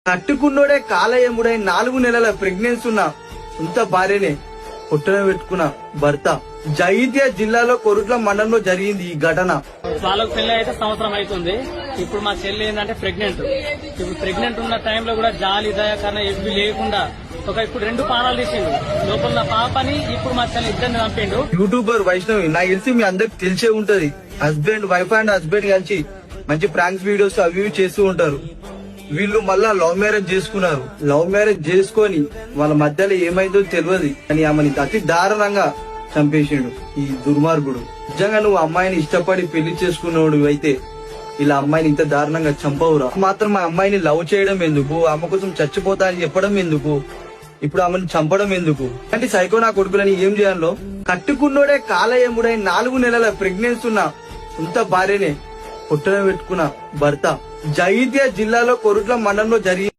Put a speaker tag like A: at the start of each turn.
A: కట్టుకున్నోడే కాలయముడై 4 నెలల ప్రెగ్నెన్సీ ఉన్న సొంత భార్యనే పొట్టన పెట్టుకున్న భర్త. జగిత్యాల జిల్లాలో కొరుట్ల మండలంలో జరిగింది ఈ ఘటన.
B: వాళ్ళకు పెళ్లి అయితే సంవత్సరం అవుతుంది. ఇప్పుడు మా చెల్లి ఏంటంటే ప్రెగ్నెంట్. ఇప్పుడు ప్రెగ్నెంట్ ఉన్న టైంలో కూడా జాలి దయాకరణ ఎవ్వి లేకుండా ఇప్పుడు 2 పానాలు తీసిండు. లోపల నా పాపని ఇప్పుడు మా చెల్లి ఇద్దరిని చంపిండు.
A: యూట్యూబర్ వైష్ణవి నాకు తెలిసి మీ అందరికి తెలిసే ఉంటది. వైఫ్ అండ్ హస్బెండ్ కలిసి మంచి ప్రాంక్స్ వీడియోస్ అవి ఇవి చేస్తూ ఉంటారు. వీళ్ళు మళ్ళా లవ్ మ్యారేజ్ చేసుకున్నారు. లవ్ మ్యారేజ్ చేసుకొని వాళ్ళ మధ్యలో ఏమైందో తెలియదు అని ఆమెని అతి దారుణంగా చంపేసిండు ఈ దుర్మార్గుడు. నిజంగా నువ్వు అమ్మాయిని ఇష్టపడి పెళ్లి చేసుకున్నాడు అయితే ఇలా అమ్మాయిని ఇంత దారుణంగా చంపవురా. మాత్రం ఆ అమ్మాయిని లవ్ చేయడం ఎందుకు, ఆమె కోసం చచ్చిపోతా అని చెప్పడం ఎందుకు, ఇప్పుడు ఆమెను చంపడం ఎందుకు? అంటే సైకో నా కొడుకులని ఏం చేయాలో. కట్టుకున్నోడే కాలయముడై 4 నెలల ప్రెగ్నెన్సీ ఉన్న సొంత భార్యనే పొట్టన పెట్టుకున్న భర్త. జగిత్యాల జిల్లాలో కొరుట్ల మండలంలో జరిగింది.